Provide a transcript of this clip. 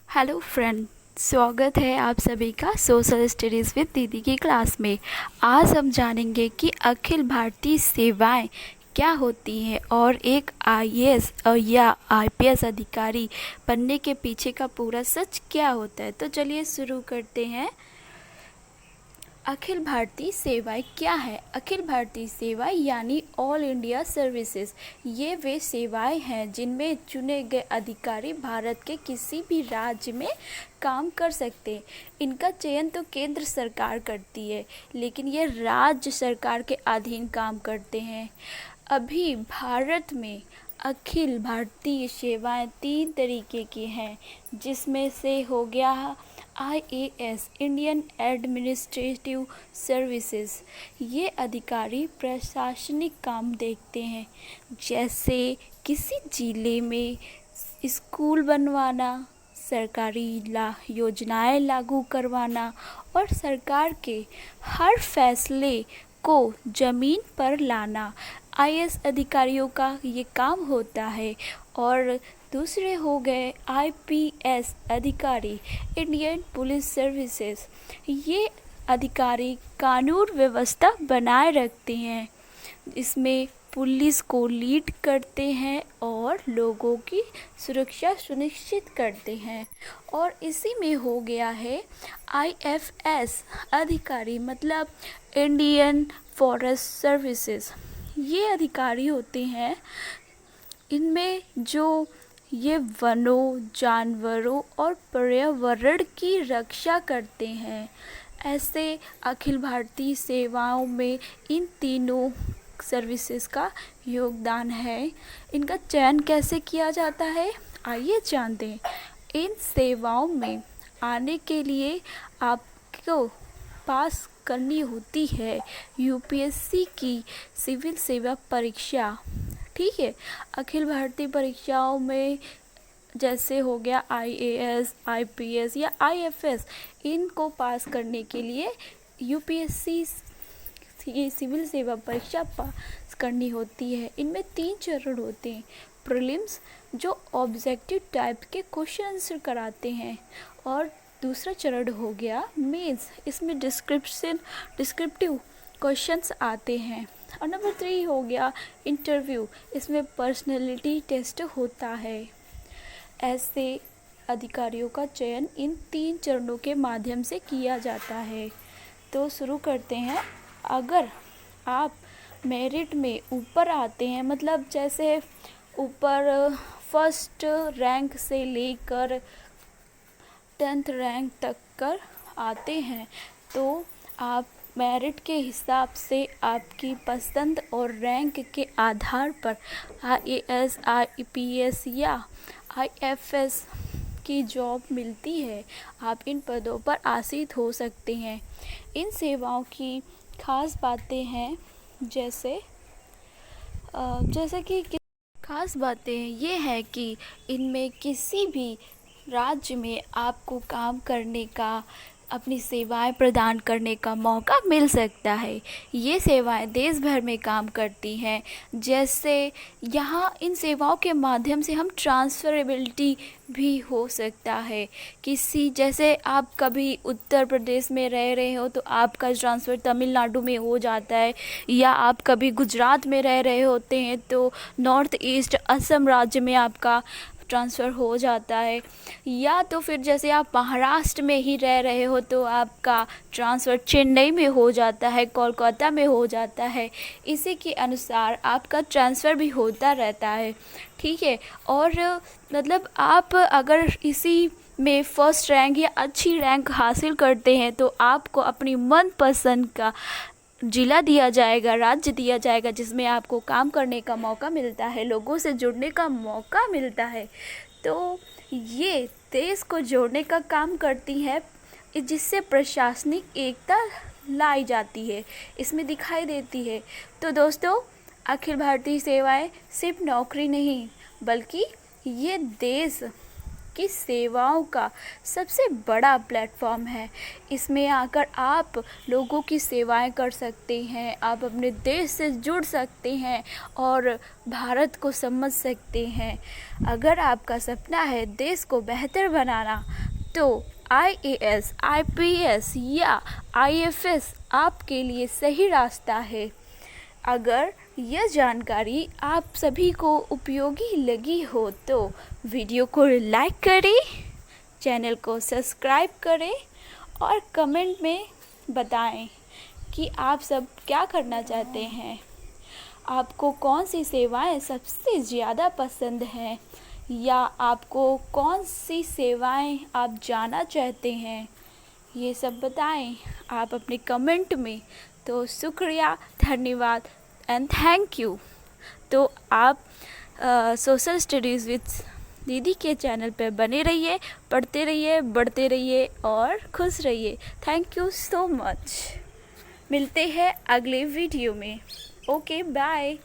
Hello friend, स्वागत है आप सभी का सोशल स्टडीज़ विद दीदी की क्लास में। आज हम जानेंगे कि अखिल भारतीय सेवाएं क्या होती हैं और एक आईएएस या आईपीएस अधिकारी बनने के पीछे का पूरा सच क्या होता है। तो चलिए शुरू करते हैं। अखिल भारतीय सेवाएं क्या है? अखिल भारतीय सेवाएं यानी ऑल इंडिया सर्विसेज, ये वे सेवाएं हैं जिनमें चुने गए अधिकारी भारत के किसी भी राज्य में काम कर सकते हैं। इनका चयन तो केंद्र सरकार करती है, लेकिन ये राज्य सरकार के अधीन काम करते हैं। अभी भारत में अखिल भारतीय सेवाएं 3 तरीके की हैं, जिसमें से हो गया आईएएस, इंडियन एडमिनिस्ट्रेटिव सर्विसेज। ये अधिकारी प्रशासनिक काम देखते हैं, जैसे किसी जिले में स्कूल बनवाना, सरकारी योजनाएं लागू करवाना और सरकार के हर फैसले को ज़मीन पर लाना। आईएएस अधिकारियों का ये काम होता है। और दूसरे हो गए आईपीएस अधिकारी, इंडियन पुलिस सर्विसेज। ये अधिकारी कानून व्यवस्था बनाए रखते हैं, इसमें पुलिस को लीड करते हैं और लोगों की सुरक्षा सुनिश्चित करते हैं। और इसी में हो गया है आईएफएस अधिकारी, मतलब इंडियन फॉरेस्ट सर्विसेज। ये अधिकारी होते हैं, इनमें जो ये वनों, जानवरों और पर्यावरण की रक्षा करते हैं। ऐसे अखिल भारतीय सेवाओं में इन तीनों सर्विसेज का योगदान है। इनका चयन कैसे किया जाता है, आइए जानते हैं। इन सेवाओं में आने के लिए आपको पास करनी होती है यूपीएससी की सिविल सेवा परीक्षा। ठीक है, अखिल भारतीय परीक्षाओं में जैसे हो गया आईएएस, आईपीएस या आईएफएस, इनको पास करने के लिए यूपीएससी ये सिविल सेवा परीक्षा पास करनी होती है। इनमें 3 चरण होते हैं। प्रीलिम्स, जो ऑब्जेक्टिव टाइप के क्वेश्चन आंसर कराते हैं, और दूसरा चरण हो गया मेंस, इसमें डिस्क्रिप्टिव क्वेश्चंस आते हैं। और नंबर 3 हो गया इंटरव्यू, इसमें पर्सनैलिटी टेस्ट होता है। ऐसे अधिकारियों का चयन इन 3 चरणों के माध्यम से किया जाता है। तो शुरू करते हैं। अगर आप मेरिट में ऊपर आते हैं, मतलब जैसे ऊपर फर्स्ट रैंक से लेकर 10th रैंक तक कर आते हैं, तो आप मेरिट के हिसाब से आपकी पसंद और रैंक के आधार पर आईएएस, आईपीएस या आईएफएस की जॉब मिलती है। आप इन पदों पर आसीन हो सकते हैं। इन सेवाओं की खास बातें हैं, जैसे कि खास बातें ये हैं कि इनमें किसी भी राज्य में आपको काम करने का, अपनी सेवाएं प्रदान करने का मौका मिल सकता है। ये सेवाएं देश भर में काम करती हैं। जैसे यहाँ इन सेवाओं के माध्यम से हम ट्रांसफरेबिलिटी भी हो सकता है। जैसे आप कभी उत्तर प्रदेश में रह रहे हो तो आपका ट्रांसफ़र तमिलनाडु में हो जाता है, या आप कभी गुजरात में रह रहे होते हैं तो नॉर्थ ईस्ट असम राज्य में आपका ट्रांसफ़र हो जाता है। या तो फिर जैसे आप महाराष्ट्र में ही रह रहे हो तो आपका ट्रांसफ़र चेन्नई में हो जाता है, कोलकाता में हो जाता है। इसी के अनुसार आपका ट्रांसफ़र भी होता रहता है। ठीक है, और मतलब आप अगर इसी में फर्स्ट रैंक या अच्छी रैंक हासिल करते हैं तो आपको अपनी मनपसंद का जिला दिया जाएगा, राज्य दिया जाएगा, जिसमें आपको काम करने का मौका मिलता है, लोगों से जुड़ने का मौका मिलता है। तो ये देश को जोड़ने का काम करती है, जिससे प्रशासनिक एकता लाई जाती है, इसमें दिखाई देती है। तो दोस्तों, अखिल भारतीय सेवाएं सिर्फ नौकरी नहीं, बल्कि ये देश की सेवाओं का सबसे बड़ा प्लेटफॉर्म है। इसमें आकर आप लोगों की सेवाएं कर सकते हैं, आप अपने देश से जुड़ सकते हैं और भारत को समझ सकते हैं। अगर आपका सपना है देश को बेहतर बनाना, तो IAS, IPS या IFS आपके लिए सही रास्ता है। अगर यह जानकारी आप सभी को उपयोगी लगी हो तो वीडियो को लाइक करें, चैनल को सब्सक्राइब करें और कमेंट में बताएं कि आप सब क्या करना चाहते हैं। आपको कौन सी सेवाएं सबसे ज़्यादा पसंद हैं या आपको कौन सी सेवाएं आप जानना चाहते हैं, ये सब बताएं आप अपने कमेंट में। तो शुक्रिया, धन्यवाद एंड थैंक यू। तो आप सोशल स्टडीज़ विद दीदी के चैनल पे बने रहिए, पढ़ते रहिए, बढ़ते रहिए और खुश रहिए। Thank you so much. मिलते हैं अगले वीडियो में। Okay, bye.